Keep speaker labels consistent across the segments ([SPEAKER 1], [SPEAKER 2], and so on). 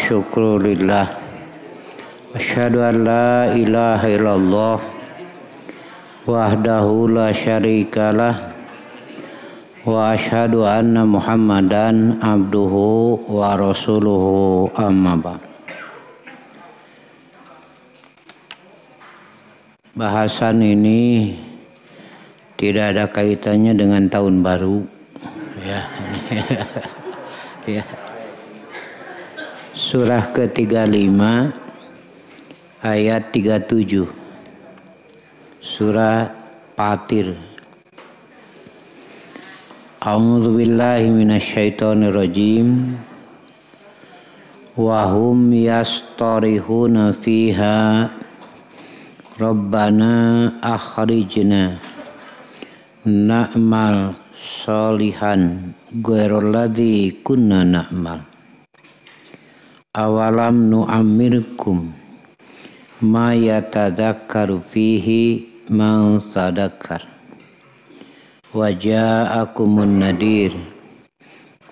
[SPEAKER 1] syukru lillah. Asyhadu an la ilaha illallah wahdahu la syarikalah wa asyhadu anna Muhammadan abduhu wa rasuluhu amma ba'd. Bahasan ini tidak ada kaitannya dengan tahun baru ya. Ya. Surah ke-35 ayat 37. Surah Fatir. A'udzu billahi minasyaitonir rajim. Wa hum yastarihuna fiha Rabbana akhrijna na'mal sholihan ghairul ladzi kunna na'mal. Awalam nu'ammirkum ma yatadzakkaru fihi man tadzakkar wa ja'akumun nadir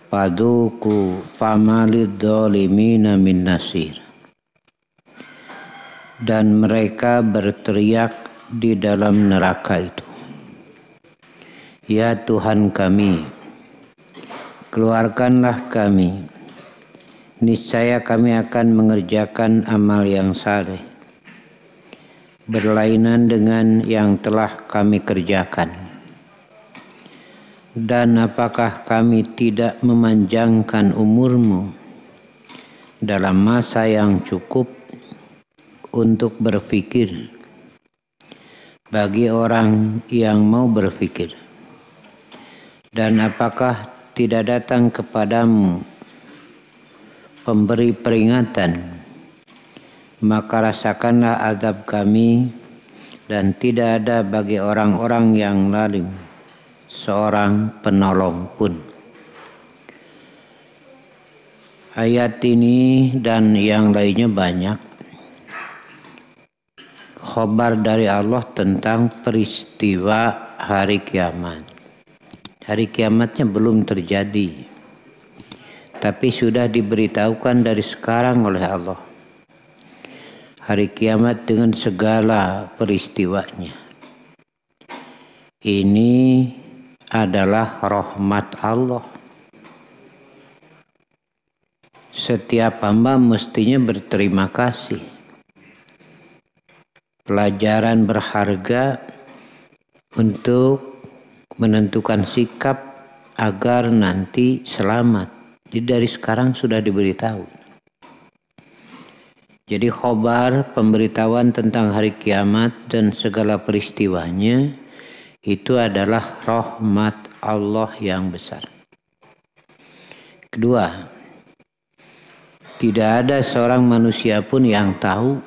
[SPEAKER 1] fadzuqu famalid dhalimina min nasir. Dan mereka berteriak di dalam neraka itu, ya Tuhan kami, keluarkanlah kami, niscaya kami akan mengerjakan amal yang saleh berlainan dengan yang telah kami kerjakan. Dan apakah kami tidak memanjangkan umurmu dalam masa yang cukup untuk berfikir bagi orang yang mau berfikir? Dan apakah tidak datang kepadamu pemberi peringatan, maka rasakanlah azab kami, dan tidak ada bagi orang-orang yang zalim seorang penolong pun. Ayat ini dan yang lainnya banyak khabar dari Allah tentang peristiwa hari kiamat. Hari kiamatnya belum terjadi, tapi sudah diberitahukan dari sekarang oleh Allah. Hari kiamat dengan segala peristiwanya. Ini adalah rahmat Allah. Setiap hamba mestinya berterima kasih. Pelajaran berharga untuk menentukan sikap agar nanti selamat. Jadi dari sekarang sudah diberitahu. Jadi khobar, pemberitahuan tentang hari kiamat dan segala peristiwanya itu adalah rahmat Allah yang besar. Kedua, tidak ada seorang manusia pun yang tahu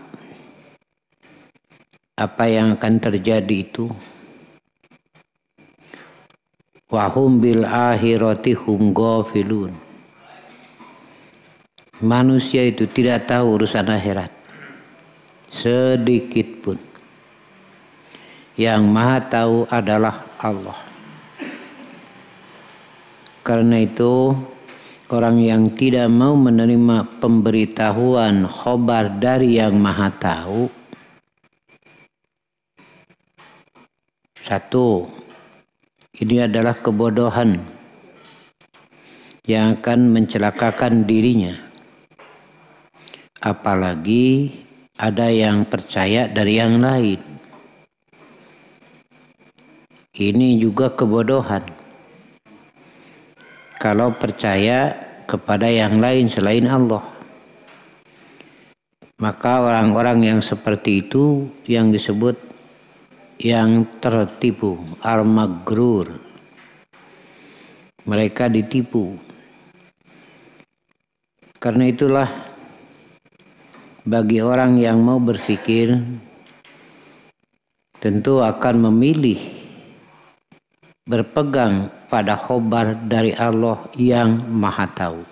[SPEAKER 1] apa yang akan terjadi itu. Wa hum bil akhirati hum ghafilun. Manusia itu tidak tahu urusan akhirat sedikit pun. Yang maha tahu adalah Allah. Karena itu orang yang tidak mau menerima pemberitahuan khobar dari yang maha tahu, satu, ini adalah kebodohan yang akan mencelakakan dirinya. Apalagi ada yang percaya dari yang lain. Ini juga kebodohan. Kalau percaya kepada yang lain selain Allah. Maka orang-orang yang seperti itu yang disebut yang tertipu, al-maghrur. Mereka ditipu. Karena itulah bagi orang yang mau berpikir tentu akan memilih berpegang pada khobar dari Allah yang maha tahu.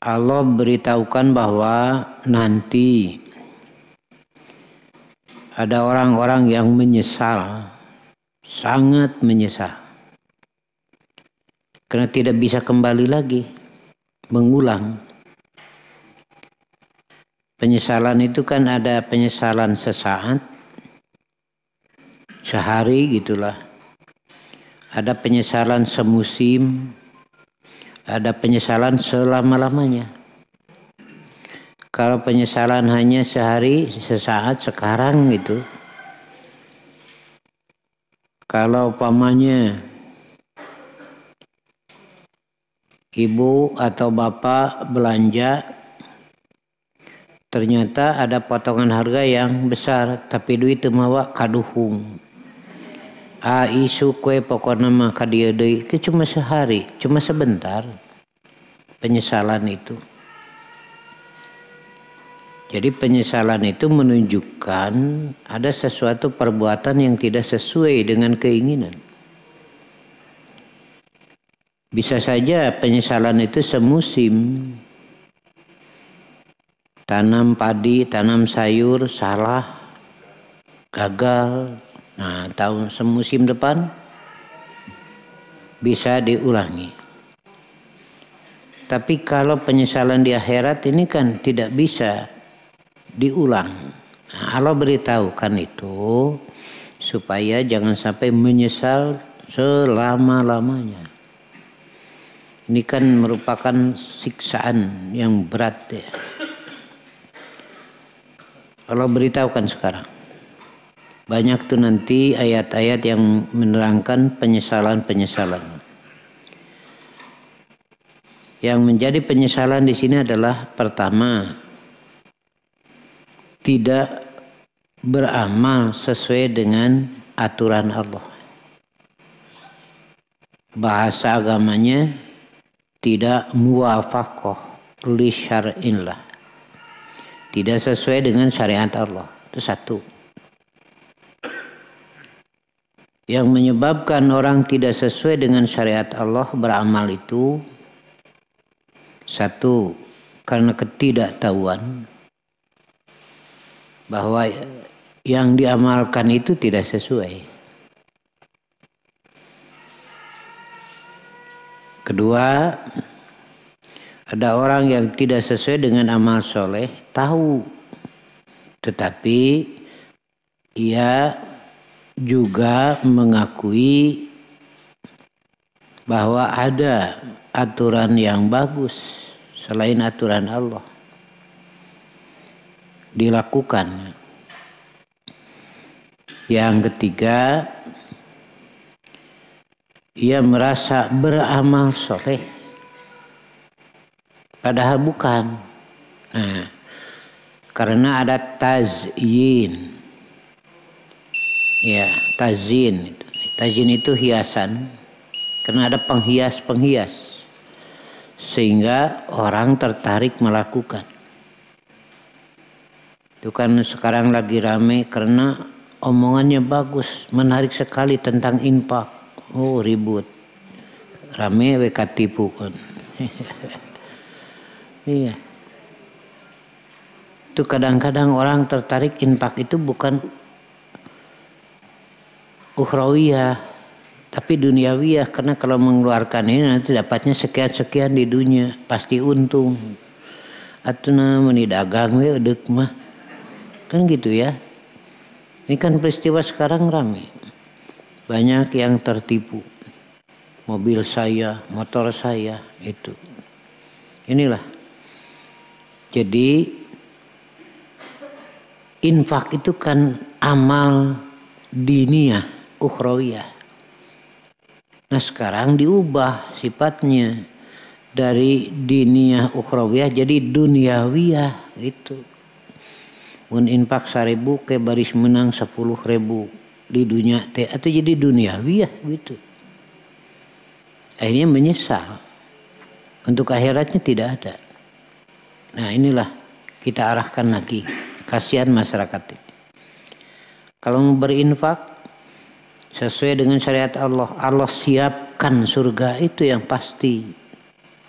[SPEAKER 1] Allah beritahukan bahwa nanti ada orang-orang yang menyesal, sangat menyesal, karena tidak bisa kembali lagi. mengulang. Penyesalan itu kan ada penyesalan sesaat, sehari gitulah. Ada penyesalan semusim, ada penyesalan selama-lamanya. Kalau penyesalan hanya sehari, sesaat, sekarang gitu. Kalau umpamanya ibu atau bapak belanja, ternyata ada potongan harga yang besar, tapi duit teu mawa kaduhung. Isu kue pokokna mah ka dieu deui, cuma sehari, cuma sebentar. Penyesalan itu. Jadi penyesalan itu menunjukkan ada sesuatu perbuatan yang tidak sesuai dengan keinginan. Bisa saja penyesalan itu semusim. Tanam padi, tanam sayur, salah, gagal. Nah, tahun semusim depan bisa diulangi. Tapi kalau penyesalan di akhirat ini kan tidak bisa diulang. Nah, Allah beritahukan itu supaya jangan sampai menyesal selama-lamanya. Ini kan merupakan siksaan yang berat ya. Allah beritahukan sekarang. Banyak tuh nanti ayat-ayat yang menerangkan penyesalan-penyesalan. Yang menjadi penyesalan di sini adalah pertama, tidak beramal sesuai dengan aturan Allah. Bahasa agamanya tidak muwafaqah li syar'illah. Tidak sesuai dengan syariat Allah. Itu satu. Yang menyebabkan orang tidak sesuai dengan syariat Allah beramal itu satu, karena ketidaktahuan bahwa yang diamalkan itu tidak sesuai. Kedua, ada orang yang tidak sesuai dengan amal soleh, tahu, tetapi ia juga mengakui bahwa ada aturan yang bagus selain aturan Allah. Dilakukan. Yang ketiga, ia merasa beramal soleh padahal bukan. Nah, karena ada tazyin. Ya, tazyin. Tazyin itu hiasan. Karena ada penghias-penghias. Sehingga orang tertarik melakukan. Itu kan sekarang lagi rame karena omongannya bagus, menarik sekali tentang infak. Oh, ribut. Rame we katipu kan. Iya. Itu kadang-kadang orang tertarik infak itu bukan ukhrawiyah, tapi duniawiyah, karena kalau mengeluarkan ini nanti dapatnya sekian-sekian di dunia, pasti untung. Atuna meni dagang we eudeup mah. Kan gitu ya. Ini kan peristiwa sekarang ramai. Banyak yang tertipu. Mobil saya, motor saya, itu. Inilah. Jadi infak itu kan amal diniyah, ukhrawiyah. Nah sekarang diubah sifatnya dari diniyah ukhrawiyah jadi duniawiyah gitu. Mun infak 1.000 ke baris menang 10.000 di dunia teh atau jadi duniawiyah gitu. Akhirnya menyesal. Untuk akhiratnya tidak ada. Nah inilah kita arahkan lagi. Kasihan masyarakat ini. Kalau mau berinfak sesuai dengan syariat Allah, Allah siapkan surga itu yang pasti,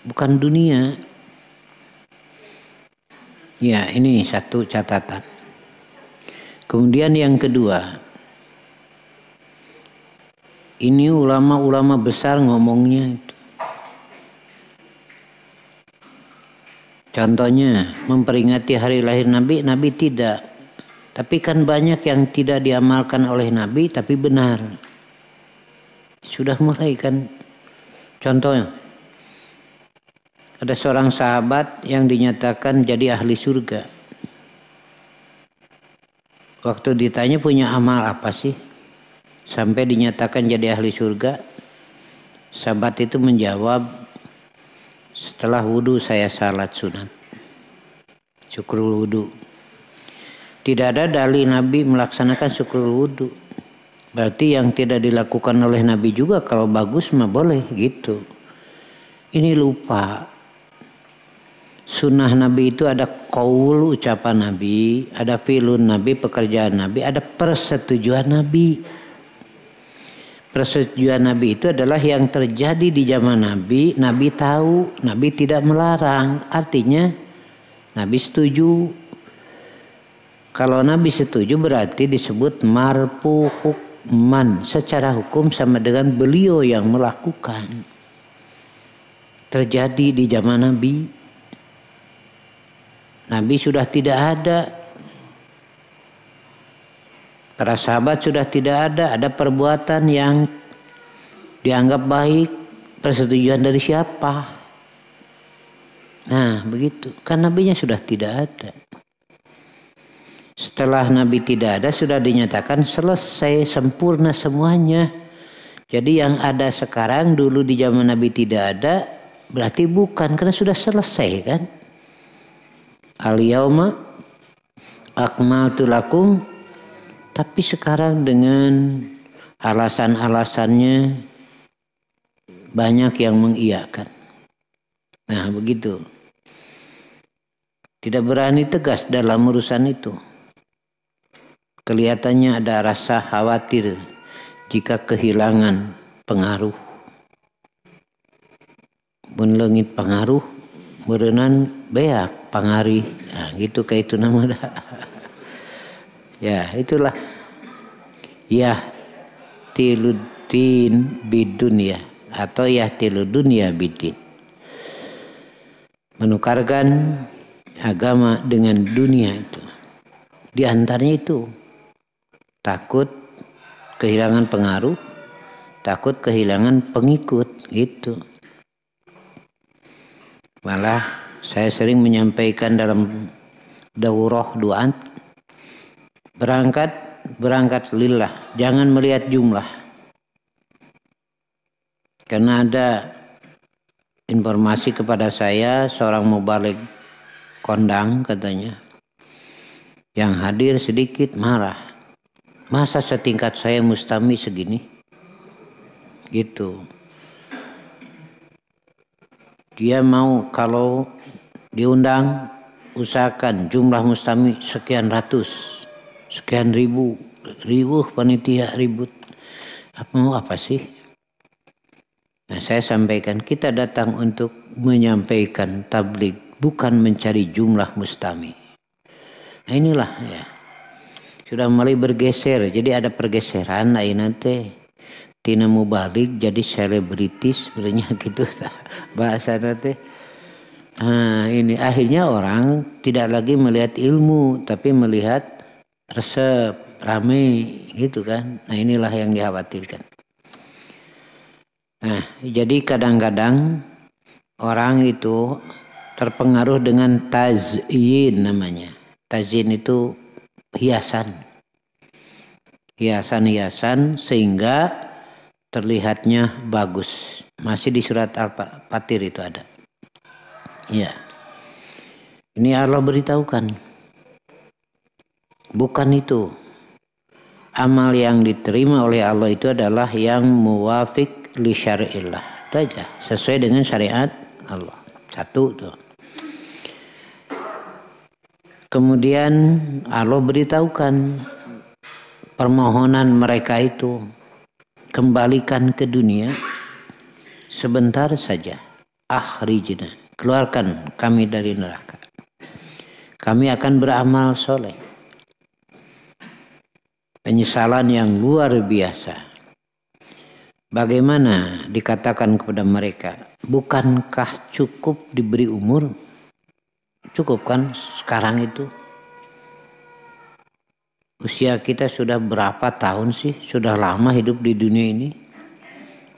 [SPEAKER 1] bukan dunia. Ya, ini satu catatan. Kemudian yang kedua, ini ulama-ulama besar ngomongnya itu. Contohnya memperingati hari lahir Nabi, Nabi tidak. Tapi kan banyak yang tidak diamalkan oleh Nabi tapi benar. Sudah mulai kan. Contohnya ada seorang sahabat yang dinyatakan jadi ahli surga. Waktu ditanya punya amal apa sih sampai dinyatakan jadi ahli surga, sahabat itu menjawab, setelah wudhu saya salat sunat, syukrul wudhu. Tidak ada dalil Nabi melaksanakan syukrul wudhu. Berarti yang tidak dilakukan oleh Nabi juga kalau bagus mah boleh gitu. Ini lupa. Sunnah Nabi itu ada qaul ucapan Nabi, ada fi'lun Nabi pekerjaan Nabi, ada persetujuan Nabi. Persetujuan Nabi itu adalah yang terjadi di zaman Nabi, Nabi tahu, Nabi tidak melarang. Artinya Nabi setuju. Kalau Nabi setuju berarti disebut marfu hukman. Secara hukum sama dengan beliau yang melakukan. Terjadi di zaman Nabi. Nabi sudah tidak ada. Para sahabat sudah tidak ada perbuatan yang dianggap baik, persetujuan dari siapa? Nah, begitu. Kan nabinya sudah tidak ada. Setelah Nabi tidak ada sudah dinyatakan selesai, sempurna semuanya. Jadi yang ada sekarang dulu di zaman Nabi tidak ada, berarti bukan, karena sudah selesai kan? Al-yauma akmaltu lakum, tapi sekarang dengan alasan-alasannya banyak yang mengiyakan. Nah, begitu. Tidak berani tegas dalam urusan itu. Kelihatannya ada rasa khawatir jika kehilangan pengaruh. Mun leungit pengaruh, meureunnan beak pangarih. Nah, gitu kayak itu nama dah. Ya, itulah. Ya tiludin bidunya atau ya tiludunya bidin. Menukarkan agama dengan dunia itu. Di antaranya itu takut kehilangan pengaruh, takut kehilangan pengikut gitu. Malah saya sering menyampaikan dalam daurah doa, berangkat lillah, jangan melihat jumlah. Karena ada informasi kepada saya seorang mubaligh kondang katanya, yang hadir sedikit marah. Masa setingkat saya mustami segini? Gitu. Dia mau kalau diundang usahakan jumlah mustami sekian ratus, sekian ribu panitia ribut. Mau apa sih? Nah, saya sampaikan kita datang untuk menyampaikan tabligh, bukan mencari jumlah mustami. Nah, inilah ya. Sudah mulai bergeser, jadi ada pergeseran ayeuna teh tina mubaligh jadi selebritis sebenarnya gitu bahasa teh. Nah, ini akhirnya orang tidak lagi melihat ilmu tapi melihat resep rame gitu kan. Nah, inilah yang dikhawatirkan. Nah, jadi kadang-kadang orang itu terpengaruh dengan tazyin namanya. Tazyin itu hiasan sehingga terlihatnya bagus. Masih di surat Al-Fatir itu ada. Ya. Ini Allah beritahukan. Bukan itu. Amal yang diterima oleh Allah itu adalah yang muwafiq li syari'illah. Itu aja. Sesuai dengan syariat Allah. Satu tuh. Kemudian Allah beritahukan permohonan mereka itu kembalikan ke dunia sebentar saja. Akhrijna, keluarkan kami dari neraka. Kami akan beramal soleh. Penyesalan yang luar biasa. Bagaimana dikatakan kepada mereka, bukankah cukup diberi umur? Cukup kan sekarang itu? Usia kita sudah berapa tahun sih? Sudah lama hidup di dunia ini.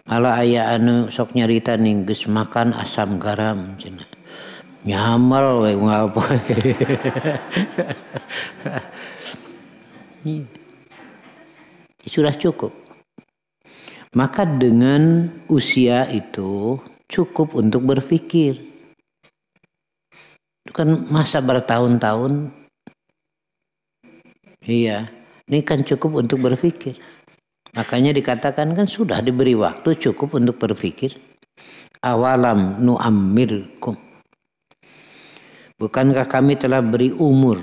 [SPEAKER 1] Ala aya anu sok nyarita nih geus makan asam garam cenah. Nyamal we ngapa. Sudah cukup. Maka dengan usia itu cukup untuk berpikir. Itu kan masa bertahun-tahun. Iya, ini kan cukup untuk berpikir. Makanya dikatakan kan sudah diberi waktu cukup untuk berpikir. Awalam nu'ammirkum. Bukankah kami telah beri umur?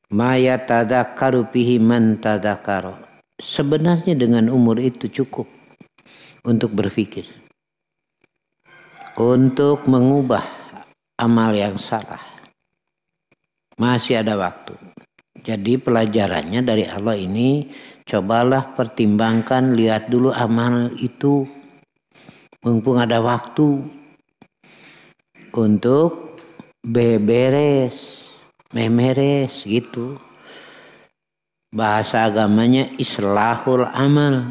[SPEAKER 1] Ma yatadzakkaru fihi man tadzakkara. Sebenarnya dengan umur itu cukup untuk berpikir. Untuk mengubah amal yang salah. Masih ada waktu. Jadi pelajarannya dari Allah ini, cobalah pertimbangkan, lihat dulu amal itu. Mumpung ada waktu untuk beberes, memeres gitu. Bahasa agamanya islahul amal.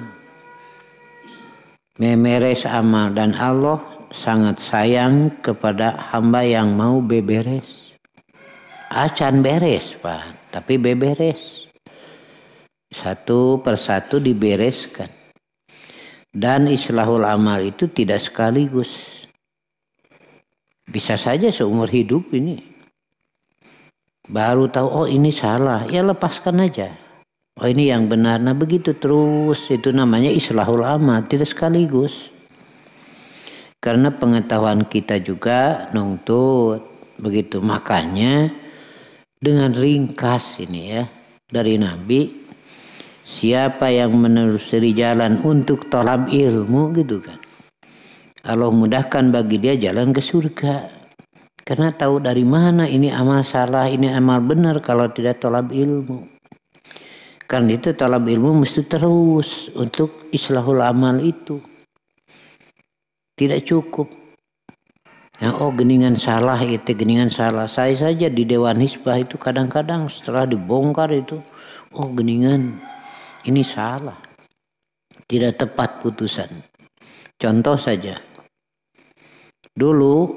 [SPEAKER 1] Memeres amal, dan Allah sangat sayang kepada hamba yang mau beberes. Acan beres Pak, tapi beberes. Satu persatu dibereskan. Dan islahul amal itu tidak sekaligus. Bisa saja seumur hidup ini. Baru tahu, oh ini salah, ya lepaskan aja. Oh ini yang benar, nah begitu terus. Itu namanya islahul amal, tidak sekaligus. Karena pengetahuan kita juga nuntut. Begitu, makanya dengan ringkas ini ya dari Nabi, siapa yang menelusuri jalan untuk tolab ilmu gitu kan, Allah mudahkan bagi dia jalan ke surga. Karena tahu dari mana ini amal salah, ini amal benar kalau tidak tolab ilmu. Karena itu tolab ilmu mesti terus untuk islahul amal itu. Tidak cukup. Nah, oh geningan salah itu, geningan salah. Saya saja di Dewan Hizbah itu kadang-kadang setelah dibongkar itu, oh geningan ini salah. Tidak tepat putusan. Contoh saja. Dulu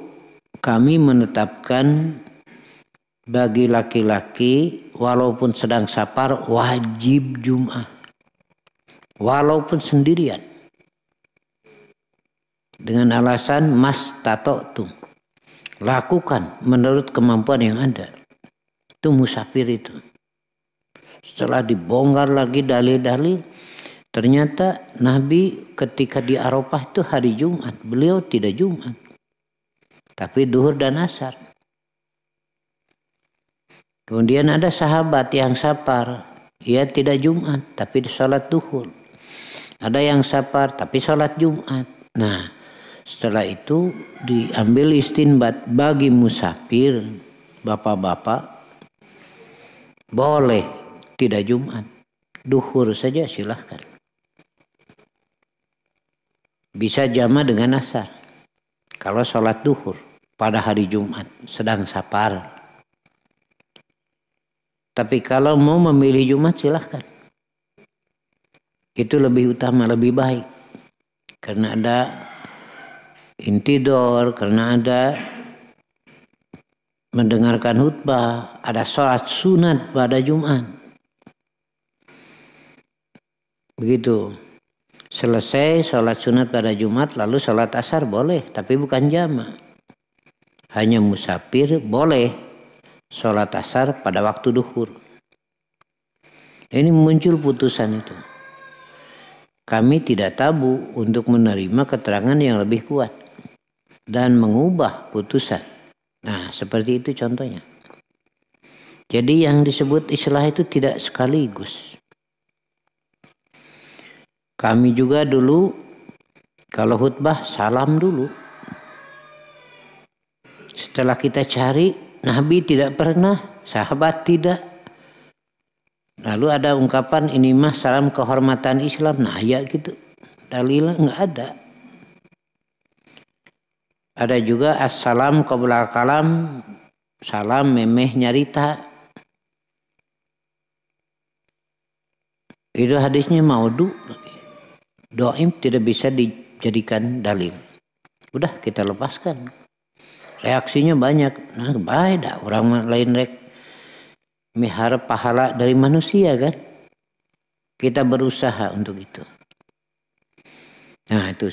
[SPEAKER 1] kami menetapkan bagi laki-laki walaupun sedang safar wajib Jum'ah. Walaupun sendirian. Dengan alasan mas tatoktum, lakukan menurut kemampuan yang ada. Itu musafir itu. Setelah dibongkar lagi dalil-dalil, ternyata Nabi ketika di Arafah itu hari Jumat, beliau tidak Jumat, tapi duhur dan asar. Kemudian ada sahabat yang safar, ia tidak Jumat, tapi sholat duhur. Ada yang safar, tapi sholat Jumat. Nah, setelah itu diambil istinbat bagi musafir, bapak-bapak boleh tidak Jumat, duhur saja silahkan. Bisa jama dengan asar. Kalau sholat duhur pada hari Jumat sedang safar. Tapi kalau mau memilih Jumat silahkan. Itu lebih utama, lebih baik. Karena ada intidor, karena ada mendengarkan khutbah, ada sholat sunat pada Jumat. Begitu. Selesai sholat sunat pada Jumat, lalu sholat asar boleh, tapi bukan jama. Hanya musafir boleh sholat asar pada waktu duhur. Ini muncul putusan itu. Kami tidak tabu untuk menerima keterangan yang lebih kuat dan mengubah putusan. Nah, seperti itu contohnya. Jadi yang disebut islah itu tidak sekaligus. Kami juga dulu kalau khutbah salam dulu. Setelah kita cari, Nabi tidak pernah, sahabat tidak. Lalu ada ungkapan ini mah salam kehormatan Islam. Nah ya gitu. Dalilnya enggak ada. Ada juga assalam qabla kalam, salam memeh nyarita. Itu hadisnya maudhu. Dhaif tidak bisa dijadikan dalil. Udah kita lepaskan. Reaksinya banyak. Nah, baik dah orang lain rek miharap pahala dari manusia kan. Kita berusaha untuk itu. Nah, itu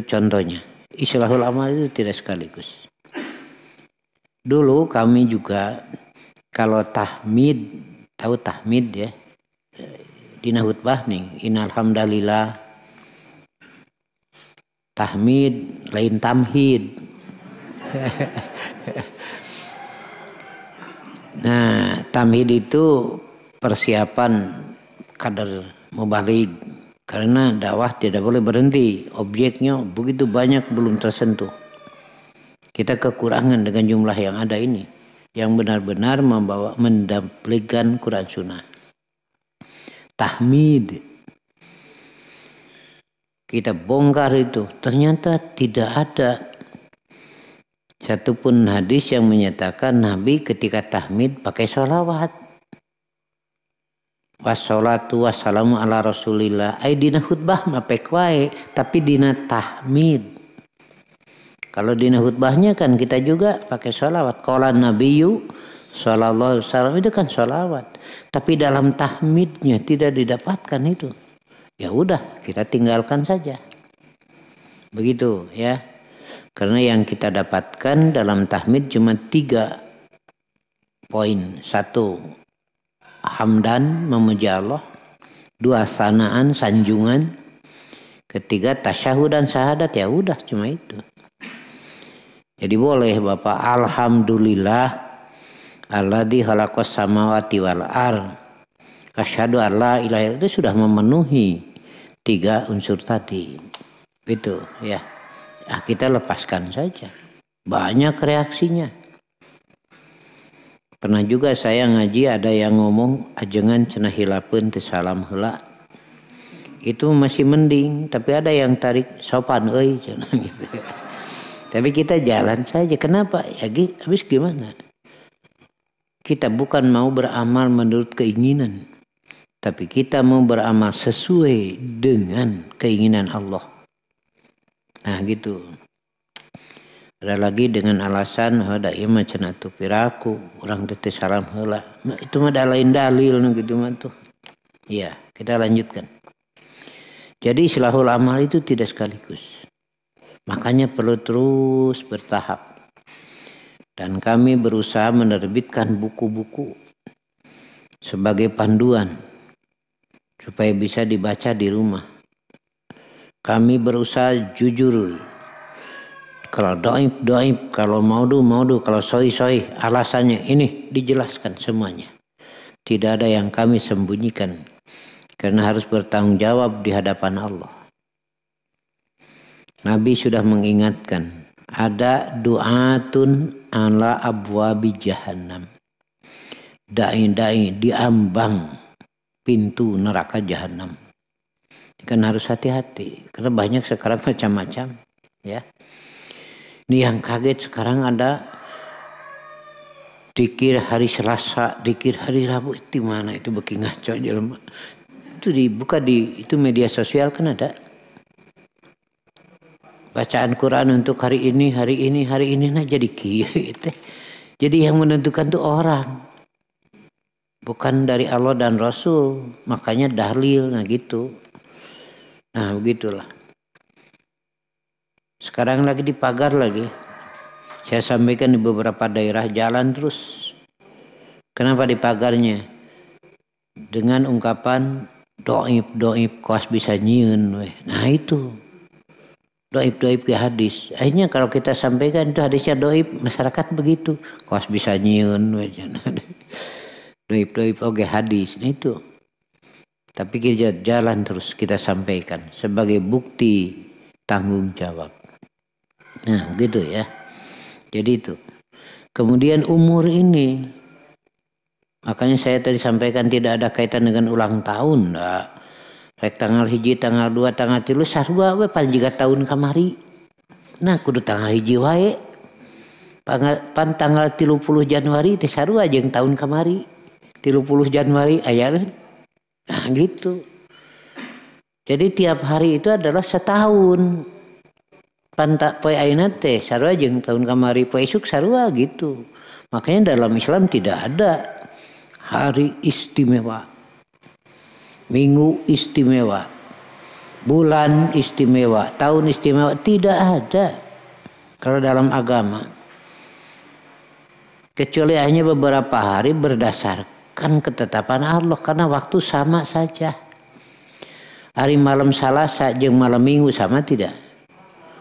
[SPEAKER 1] contohnya. Islahul amal itu tidak sekaligus. Dulu kami juga kalau tahmid, tahu tahmid ya. Dina khutbah nih, innal hamdalillah. Tahmid lain tamhid. Nah, tamhid itu persiapan kadar mubalik. Karena dakwah tidak boleh berhenti. Objeknya begitu banyak belum tersentuh. Kita kekurangan dengan jumlah yang ada ini. Yang benar-benar mendampingkan Quran Sunnah. Tahmid. Kita bongkar itu. Ternyata tidak ada satupun hadis yang menyatakan Nabi ketika tahmid pakai sholawat. Wassalatu wassalamu ala rasulillah. Dina khutbah mapek wae. Tapi dina tahmid. Kalau dina khutbahnya kan kita juga pakai sholawat. Qala nabiyyu sallallahu alaihi wasallam itu kan sholawat. Tapi dalam tahmidnya tidak didapatkan itu. Ya udah kita tinggalkan saja. Begitu ya. Karena yang kita dapatkan dalam tahmid cuma 3 poin. 1. Hamdan memuji Allah. 2 sanaan sanjungan. 3 tasyahud dan syahadat. Ya udah cuma itu. Jadi boleh Bapak alhamdulillah alladzi khalaqas samawati wal ardh asyhadu an la ilaha illallah itu sudah memenuhi 3 unsur tadi. Itu ya. Nah, kita lepaskan saja. Banyak reaksinya. Pernah juga saya ngaji ada yang ngomong ajengan cenah hilapeun teu salam heula. Itu masih mending, tapi ada yang tarik sopan euy cenah gitu. Tapi kita jalan saja. Kenapa? Ya habis gimana? Kita bukan mau beramal menurut keinginan, tapi kita mau beramal sesuai dengan keinginan Allah. Nah gitu. Ada lagi dengan alasan ada imam cenah atuh piraku urang teh salam heula. Nah, itu mah lain dalil gitu mah tuh. Iya, kita lanjutkan. Jadi islahul amal itu tidak sekaligus. Makanya perlu terus bertahap. Dan kami berusaha menerbitkan buku-buku sebagai panduan supaya bisa dibaca di rumah. Kami berusaha jujur. Kalau doib, kalau maudu, kalau soi, alasannya ini dijelaskan semuanya. Tidak ada yang kami sembunyikan. Karena harus bertanggung jawab di hadapan Allah. Nabi sudah mengingatkan. Ada du'atun ala abwabi jahannam. Da'i diambang pintu neraka jahannam. Kan harus hati-hati. Karena banyak sekarang macam-macam. Ya. Ini yang kaget sekarang ada dikir hari Selasa, dikir hari Rabu itu mana itu beki ngaco jelema. Itu dibuka di itu media sosial kan ada. Bacaan Quran untuk hari ini nah jadi kieu teh. Jadi yang menentukan tuh orang. Bukan dari Allah dan Rasul, makanya dalil nah gitu. Nah, begitulah. Sekarang lagi dipagar lagi. Saya sampaikan di beberapa daerah jalan terus. Kenapa dipagarnya? Dengan ungkapan doib kuas bisa nyieun weh. Nah itu. Doib ke hadis. Akhirnya kalau kita sampaikan itu hadisnya doib, masyarakat begitu. Kuas bisa nyieun weh. Doib oke hadis. Nah itu. Tapi kita jalan terus kita sampaikan sebagai bukti tanggung jawab. Nah gitu ya. Jadi itu. Kemudian umur ini. Makanya saya tadi sampaikan tidak ada kaitan dengan ulang tahun. Nah, tanggal 1, tanggal 2, tanggal 3 sarua we paling 3 tahun kamari. Nah kudu tanggal 1 wae. Pan tanggal 30 Januari teh sarua jeung tahun kamari. 30 Januari aya kan. Nah gitu. Jadi tiap hari itu adalah setahun. Pantak poe ayeuna teh sarua jeung tahun kamari, poe esuk sarua gitu. Makanya dalam Islam tidak ada hari istimewa, minggu istimewa, bulan istimewa, tahun istimewa, tidak ada kalau dalam agama. Kecuali hanya beberapa hari berdasarkan ketetapan Allah karena waktu sama saja. Hari malam Salasa jeung malam Minggu sama tidak?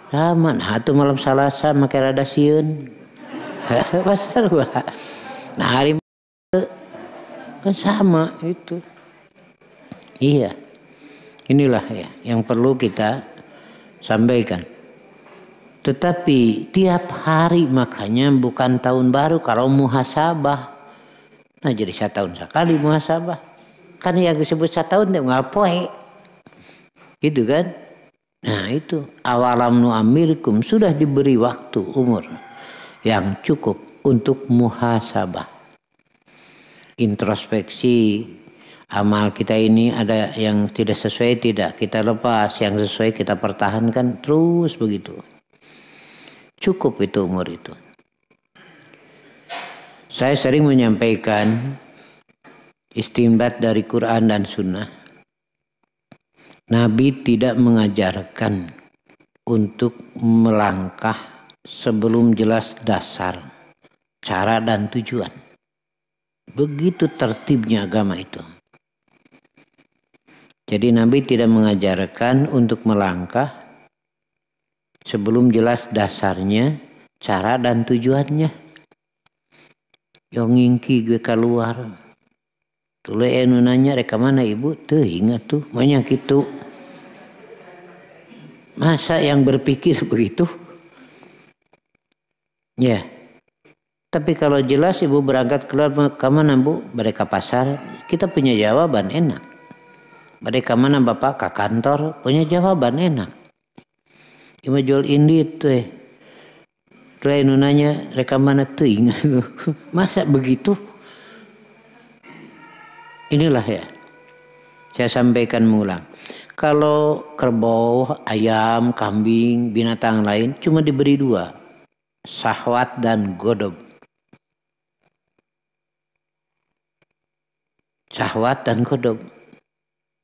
[SPEAKER 1] Sama. Nah, atuh malam Salasa make rada sieun. Pasar wah. Nah, hari kan sama itu. Iya. Inilah ya yang perlu kita sampaikan. Tetapi tiap hari makanya bukan tahun baru kalau muhasabah. Nah, jadi setahun sekali muhasabah. Kan yang disebut setahun teh ngapoe. Gitu kan? Nah, itu awalam nu'amirkum, sudah diberi waktu umur yang cukup untuk muhasabah. Introspeksi amal kita ini, ada yang tidak sesuai tidak kita lepas, yang sesuai kita pertahankan terus begitu. Cukup itu umur itu. Saya sering menyampaikan istinbat dari Quran dan Sunnah. Nabi tidak mengajarkan untuk melangkah sebelum jelas dasar, cara dan tujuan. Begitu tertibnya agama itu. Jadi Nabi tidak mengajarkan untuk melangkah sebelum jelas dasarnya, cara dan tujuannya. Yang ngingki gue keluar. Tule enu nanya reka mana ibu? Teu ingat tuh, banyak gitu. Masa yang berpikir begitu? Ya. Tapi kalau jelas ibu berangkat keluar ke mana bu? Mereka pasar, kita punya jawaban enak. Mereka mana bapak ke kantor, punya jawaban enak. Ima jual indit tuh. Tuh enu nanya reka mana tuh ingat tuh. Masa begitu? Inilah ya, saya sampaikan mengulang. Kalau kerbau, ayam, kambing, binatang lain cuma diberi dua. Syahwat dan godob. Syahwat dan godob.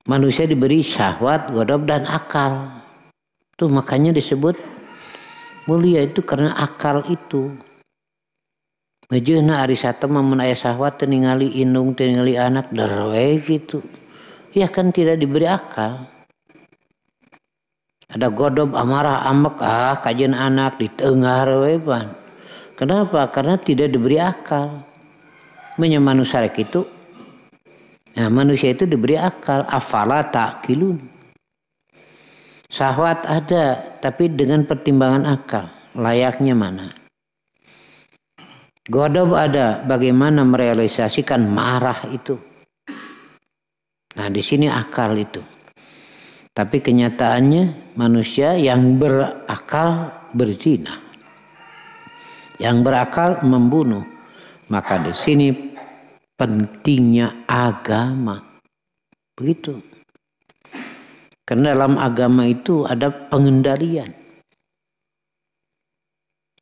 [SPEAKER 1] Manusia diberi syahwat, godob dan akal. Tuh makanya disebut mulia itu karena akal itu. Ngejeuna ari satema mun aya syahwat teu ningali indung, teu ningali anak derwe gitu. Ya kan tidak diberi akal. Ada godob, amarah, ambek, kajian anak ditengar we pan. Kenapa? Karena tidak diberi akal. Manusia itu. Nah, manusia itu diberi akal. Afala ta'qilun. Syahwat ada, tapi dengan pertimbangan akal. Layaknya mana? Godob ada, bagaimana merealisasikan marah itu. Nah, di sini akal itu. Tapi kenyataannya manusia yang berakal berzina. Yang berakal membunuh. Maka di sini pentingnya agama. Begitu. Karena dalam agama itu ada pengendalian.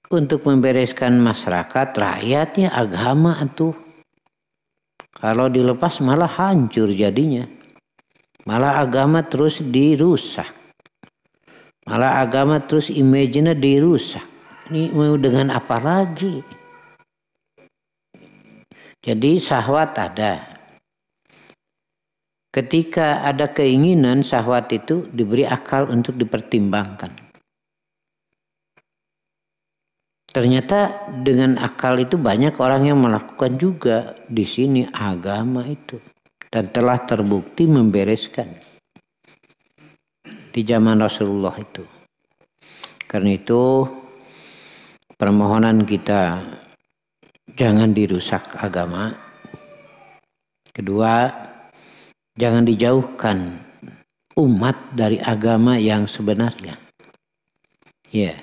[SPEAKER 1] Untuk membereskan masyarakat, rakyatnya agama itu. Kalau dilepas malah hancur jadinya. Malah agama terus dirusak. Malah agama terus image-nya dirusak. Ini mau dengan apa lagi? Jadi syahwat ada. Ketika ada keinginan, syahwat itu diberi akal untuk dipertimbangkan. Ternyata dengan akal itu banyak orang yang melakukan juga di sini agama itu. Dan telah terbukti membereskan di zaman Rasulullah itu. Karena itu permohonan kita jangan dirusak agama. Kedua, jangan dijauhkan umat dari agama yang sebenarnya. Ya.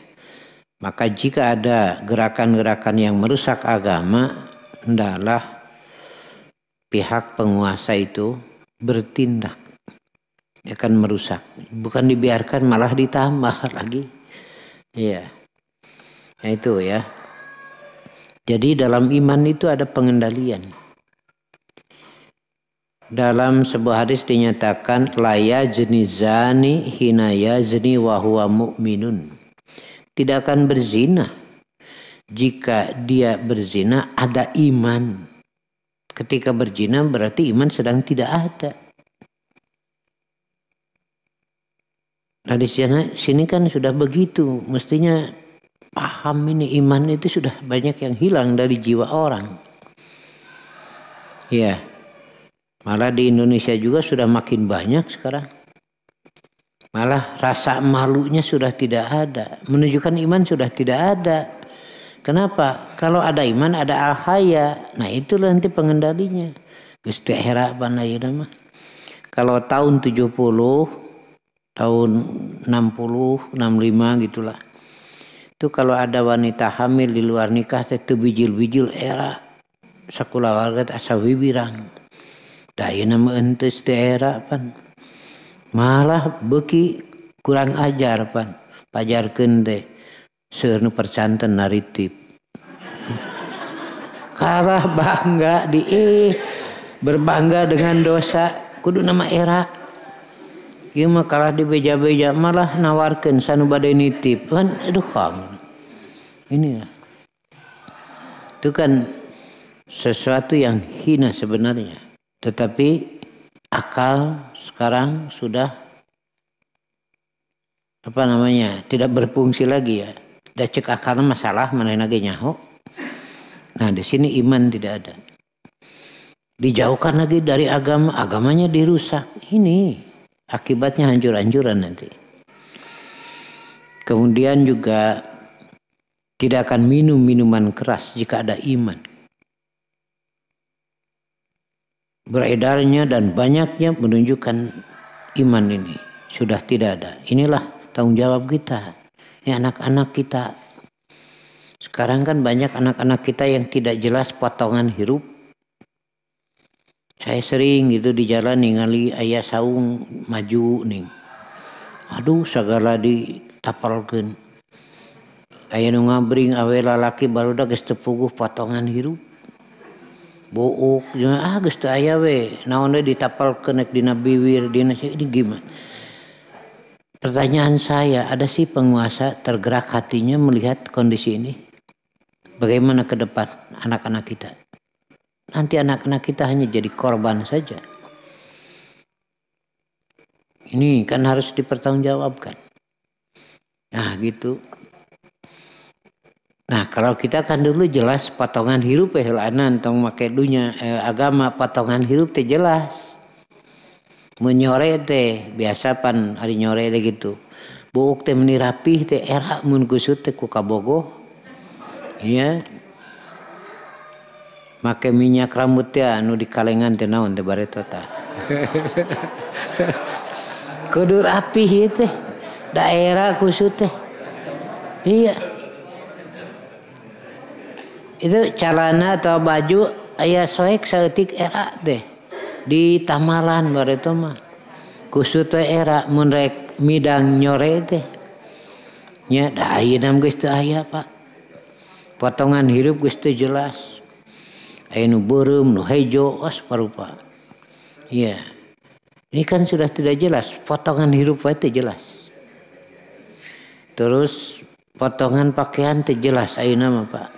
[SPEAKER 1] Maka jika ada gerakan-gerakan yang merusak agama, hendaklah pihak penguasa itu bertindak. Akan merusak, bukan dibiarkan malah ditambah lagi. Iya. Nah itu ya. Jadi dalam iman itu ada pengendalian. Dalam sebuah hadis dinyatakan la yazni zani hina yazni wa huwa mu'minun. Tidak akan berzina jika dia berzina ada iman. Ketika berzina berarti iman sedang tidak ada. Nah di sini kan sudah begitu, mestinya paham ini iman itu sudah banyak yang hilang dari jiwa orang. Ya, malah di Indonesia juga sudah makin banyak sekarang. Malah rasa malunya sudah tidak ada, menunjukkan iman sudah tidak ada. Kenapa? Kalau ada iman ada al-haya, nah itulah nanti pengendalinya. Gusti Hera Banayana mah. Kalau tahun 70 tahun 60, 65 gitulah. Itu kalau ada wanita hamil di luar nikah itu bijil-bijil era sakulah warga asa wibirang. Da ieu mah entes teh era pan. Malah beuki kurang ajar pan. Pajarkeun teh seueur nu percanten naritip. Kalah bangga berbangga dengan dosa kudu nama era. Ieu mah kalah dibeja-beja malah nawarkeun sanu bade nitip kan aduh kamu. Ini ya. Itu kan sesuatu yang hina sebenarnya. Tetapi akal sekarang sudah tidak berfungsi lagi ya. Da cek akalna masalah manehna ge nyaho. Nah, di sini iman tidak ada. Dijauhkan lagi dari agama, agamanya dirusak. Ini akibatnya hancur-hancuran nanti. Kemudian juga tidak akan minum minuman keras jika ada iman. Beredarnya dan banyaknya menunjukkan iman ini sudah tidak ada. Inilah tanggung jawab kita. Ini anak-anak kita. Sekarang kan banyak anak-anak kita yang tidak jelas potongan hirup. Saya sering gitu di jalan ningali aya saung maju nih. Aduh segala ditapalkeun. Aya nu ngabring awe lalaki barudak geus teu puguh potongan hirup. Book geus teu aya we. Naon deui ditapalkeun nek dina bibir dina ini gimana? Pertanyaan saya, ada sih penguasa tergerak hatinya melihat kondisi ini? Bagaimana ke depan anak-anak kita? Nanti anak-anak kita hanya jadi korban saja. Ini kan harus dipertanggungjawabkan. Nah gitu. Nah kalau kita kan dulu jelas potongan hirup helanan tong make dunya agama potongan hirup teh jelas. Menyore teh biasa pan ari nyore teh gitu. Buuk teh meni rapih teh era mun kusut teh ku kabogoh. Iya. Make minyak rambut teh anu di kalengan teh naon teh bareto tah. Kudu rapih teh. Daerah kusut teh. Iya. Itu celana atau baju aya soek saeutik era teh. Di tamalan bareto mah. Kusut teh era mun rek midang nyore teh. Nya da ayeuna geus teu aya, Pak. Potongan hirup geus teu jelas. Aya nu beureum, nu hejo, parupa. Iya. Ini kan sudah tidak jelas. Potongan hirup teh jelas. Terus potongan pakaian teh jelas ayeuna mah, Pak.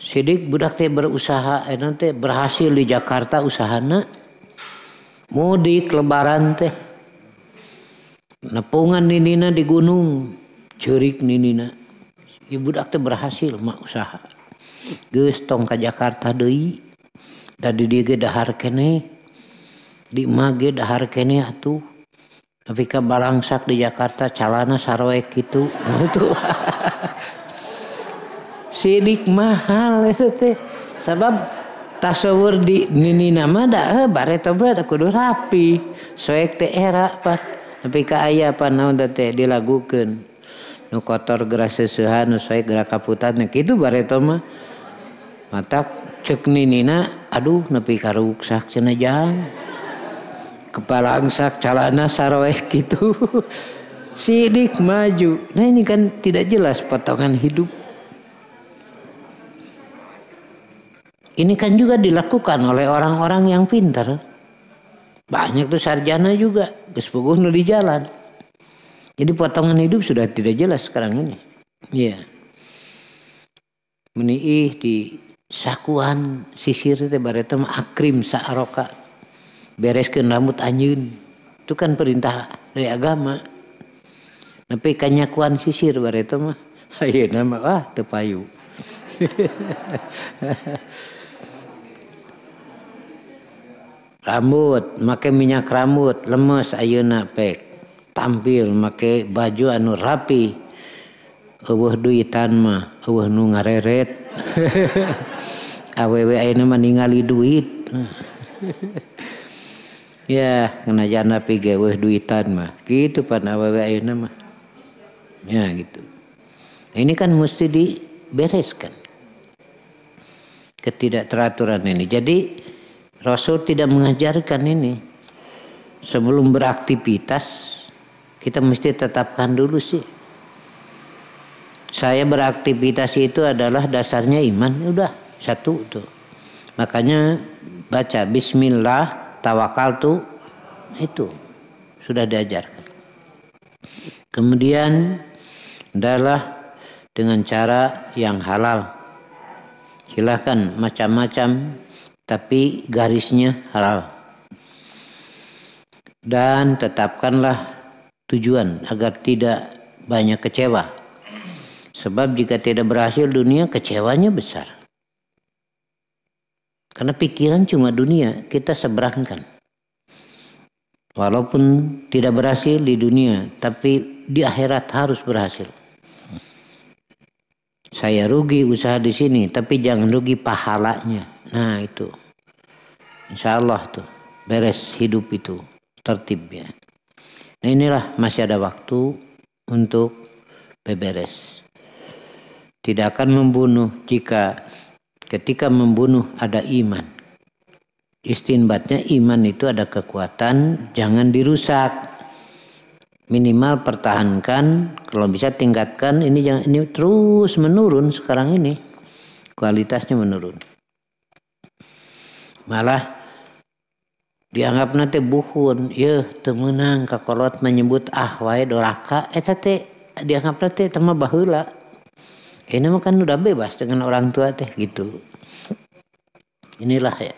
[SPEAKER 1] Sidik budak teh berusaha, teh berhasil di Jakarta usahana. Mudik lebaran teh. Nepungan ninina di gunung, ceurik ninina. Ieu budak teh berhasil mah usaha. Geus tong ka Jakarta deui. Da di dieu ge dahar keneh. Di imah ge dahar keneh atuh. Tapi ka balangsak di Jakarta calana saroek kitu. Itu. Sidik mahal itu teh. Sabab tasawur di ninina mah da bareta da kudu rapi. Soek teh era Pak. Tapi ka aya apa naon teh dilagukeun. nu kotor gerak seusehan nu sae gerak kaputan kitu bareto mah mata cek ninina aduh nepi ka ruksak cenah jang kepala angsak calana saroeh gitu sidik maju. Nah ini kan tidak jelas potongan hidup. Ini kan juga dilakukan oleh orang-orang yang pintar. Banyak tuh sarjana juga geus puguh nu di jalan. Jadi potongan hidup sudah tidak jelas sekarang ini. Iya. Meniih di sakuan sisir teh bareta mah akrim saaroka. Bereskeun rambut anjeun. Itu kan perintah dari agama. Tapi kanyakuan sisir bareta mah ayeuna mah wah teu payu. Rambut, make minyak rambut, lemes ayeuna pek. Tampil make baju anu rapi. Eueuh duitan mah, eueuh nu ngareret. Awewe ayeuna mah ningali duit. Ya, nganajan api ge eueuh duitan mah. Kitu pan awewe ayeuna mah. Ya gitu. Ini kan mesti dibereskan. Ketidakteraturan ini. Jadi Rasul tidak mengajarkan ini. Sebelum beraktivitas kita mesti tetapkan dulu sih. Saya beraktivitas itu adalah dasarnya iman. Udah satu tuh. Makanya baca Bismillah tawakaltu itu sudah diajarkan. Kemudian adalah dengan cara yang halal. Silakan macam-macam tapi garisnya halal. Dan tetapkanlah tujuan agar tidak banyak kecewa. Sebab jika tidak berhasil dunia kecewanya besar. Karena pikiran cuma dunia kita seberangkan. Walaupun tidak berhasil di dunia tapi di akhirat harus berhasil. Saya rugi usaha di sini tapi jangan rugi pahalanya. Nah itu. Insya Allah tuh beres hidup itu tertib ya. Nah inilah masih ada waktu untuk beberes. Tidak akan membunuh jika ketika membunuh ada iman. Istinbatnya iman itu ada kekuatan, jangan dirusak. Minimal pertahankan, kalau bisa tingkatkan. Ini terus menurun sekarang ini. Kualitasnya menurun. Malah dianggap nanti buhun, ya temenang kakolot menyebut wae doraka, teh dianggap nanti tema baheula. Ini mah kan udah bebas dengan orang tua teh gitu. Inilah ya,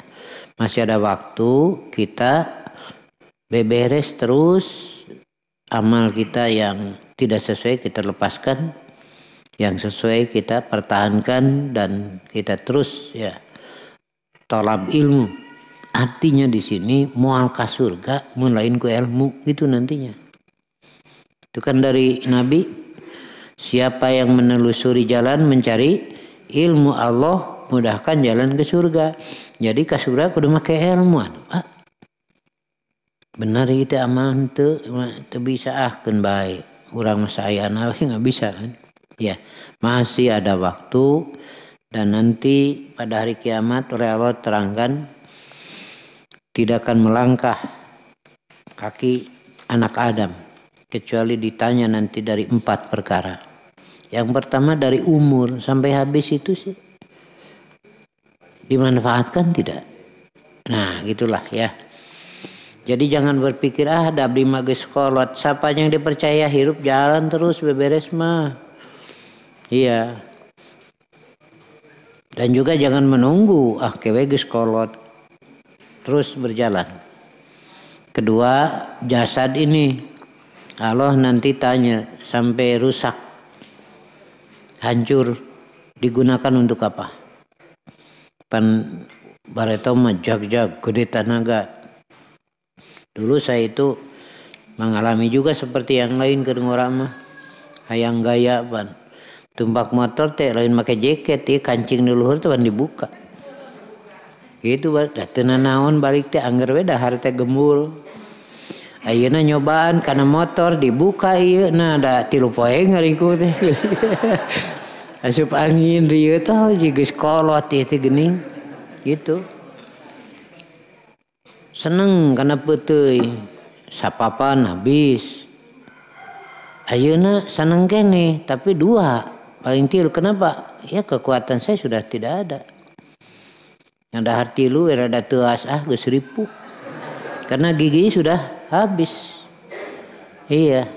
[SPEAKER 1] masih ada waktu kita beberes terus amal kita yang tidak sesuai kita lepaskan, yang sesuai kita pertahankan dan kita terus ya tolab ilmu. Artinya di sini moal ka surga mulain ku ilmu itu nantinya. Itu kan dari Nabi, siapa yang menelusuri jalan mencari ilmu Allah mudahkan jalan ke surga. Jadi ke surga kudu make ilmu. Benar itu amal itu bisa keun bae. Urang masa ayana we enggak bisa kan. Ya, masih ada waktu dan nanti pada hari kiamat oleh Allah terangkan tidak akan melangkah kaki anak Adam kecuali ditanya nanti dari 4 perkara. Yang pertama dari umur sampai habis itu sih dimanfaatkan tidak. Nah, gitulah ya. Jadi jangan berpikir ada abdi mah geus kolot, siapa yang dipercaya hirup jalan terus beberes mah. Iya. Dan juga jangan menunggu kewe geus kolot terus berjalan. Kedua, jasad ini Allah nanti tanya sampai rusak, hancur, digunakan untuk apa? Pan bareto mah jag-jag gede tanaga. Dulu saya itu mengalami juga seperti yang lain ke orang mah. Hayang gaya pan. Tumpak motor teh lain make jaket ya kancing di luhur teh pan dibuka. Gitu teu naon balik teh angger we dahar teh gembul. Ayeuna nyobaan karena motor dibuka ieu nah da 3 poe ngariku teh. Asup angin rieu tah geus kolot teh geuning gitu. Seneng karena peuteuy sapapan habis. Ayeuna seneng kene tapi 2 paling 3 kenapa? Ya kekuatan saya sudah tidak ada. Yang dahar 3 rada teuas geus ripuh. Karena gigi sudah habis. Iya.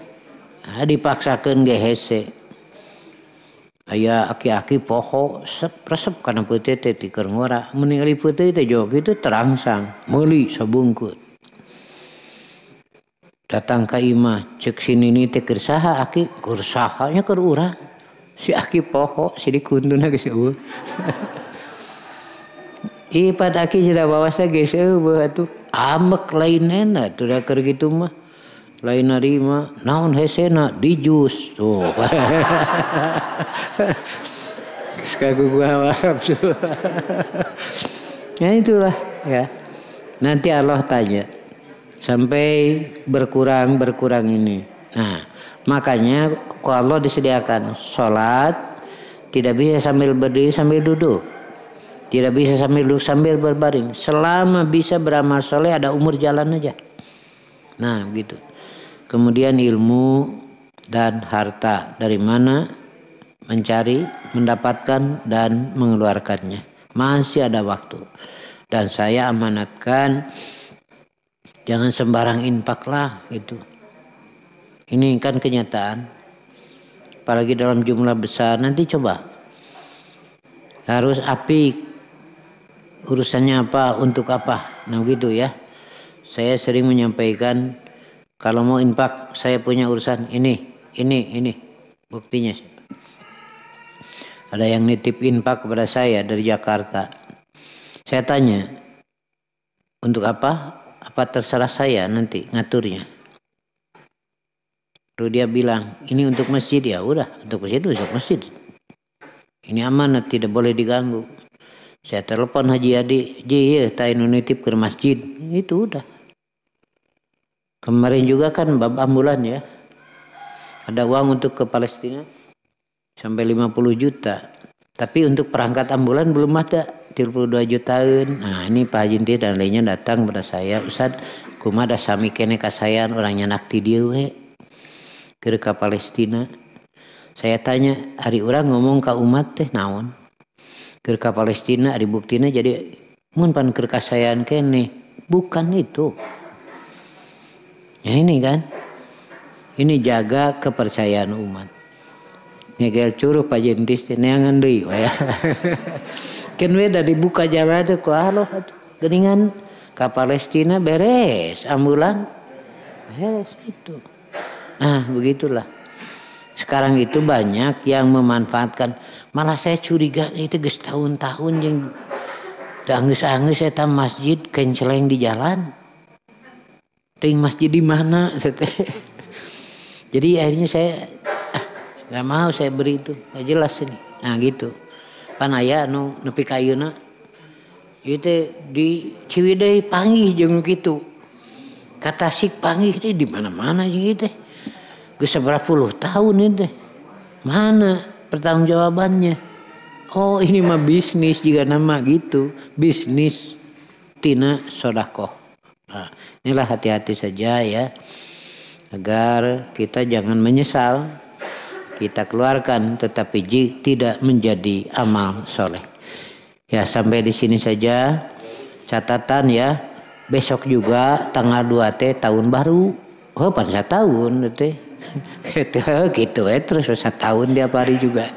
[SPEAKER 1] Dipaksakeun ge hese. Aya aki-aki poho resep kana peuteut teh ti keur ngora. Mun ningali peuteut teh jog kitu terangsang, meuli sabungkut. Datang ka imah ceuk si Nini teh keur saha aki? Keur saha nya keur urang. Si aki poho si dikuntuna geus eueuh. Ipad aki sudah bawasa geus eueuh atuh. Amek lainena tuh da keur kitu mah. Lain narima naon hesena dijus tuh. Sekaku gua ya itulah ya. Nanti Allah tanya sampai berkurang ini. Nah, makanya kalau disediakan sholat tidak bisa sambil berdiri sambil duduk. Tidak bisa sambil duduk sambil berbaring. Selama bisa beramal soleh ada umur jalan aja. Nah, begitu. Kemudian ilmu dan harta dari mana mencari, mendapatkan dan mengeluarkannya. Masih ada waktu. Dan saya amanatkan jangan sembarang infak lah gitu. Ini kan kenyataan. Apalagi dalam jumlah besar. Nanti coba. Harus apik. Urusannya apa, untuk apa. Nah gitu ya. Saya sering menyampaikan kalau mau infak saya punya urusan ini. Buktinya. Ada yang nitip infak kepada saya dari Jakarta. Saya tanya, untuk apa? Apa terserah saya nanti ngaturnya. Lalu dia bilang, ini untuk masjid ya. Udah, untuk masjid. Ini amanat, tidak boleh diganggu. Saya telepon Haji Adi, ya, tainu nitip ke masjid. Itu udah. Kemarin juga kan bab ambulan ya. Ada uang untuk ke Palestina sampai 50 juta. Tapi untuk perangkat ambulan belum ada. 32 jutaan. Nah ini Pak Haji Inti dan lainnya datang kepada saya. Ustaz, kumada sami kene kasayan orangnya nakti dia we. Ke Palestina. Saya tanya, hari orang ngomong ke umat teh naon. Ke Palestina, hari buktinya jadi mun pan ke kasayan kene. Bukan itu. Ya ini kan. Ini jaga kepercayaan umat. Ngegel curuh Pak Jentis neangan deui ya. Kan we da dibuka jalan teh ku Allah geuningan ka Palestina beres ambulan. Beres itu. Nah, begitulah. Sekarang itu banyak yang memanfaatkan. Malah saya curiga itu geus tahun-tahun jeung da geus-geus eta masjid kenceleng di jalan. Ting masjid di mana? Jadi akhirnya saya nggak mau saya beri itu, nggak jelas ini. Nah gitu. Pan aya nu nepi ka ayeuna. Ieu teh di Ciwidey panggih jeung kitu. Ka Tasik panggih teh di mana-mana jeung ieu teh. Geus saberapa puluh tahun ieu teh. Mana pertanggungjawabannya? Oh, ini mah bisnis juga nama gitu. Bisnis tina sedekah. Nah, inilah hati-hati saja ya. Agar kita jangan menyesal. Kita keluarkan tetapi tidak menjadi amal soleh. Ya sampai di sini saja. Catatan ya. Besok juga tanggal 2 teh tahun baru. Oh pan 1 tahun teh. Gitu terus 1 tahun tiap hari juga.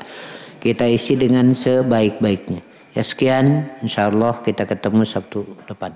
[SPEAKER 1] Kita isi dengan sebaik-baiknya. Ya sekian. Insyaallah kita ketemu Sabtu depan.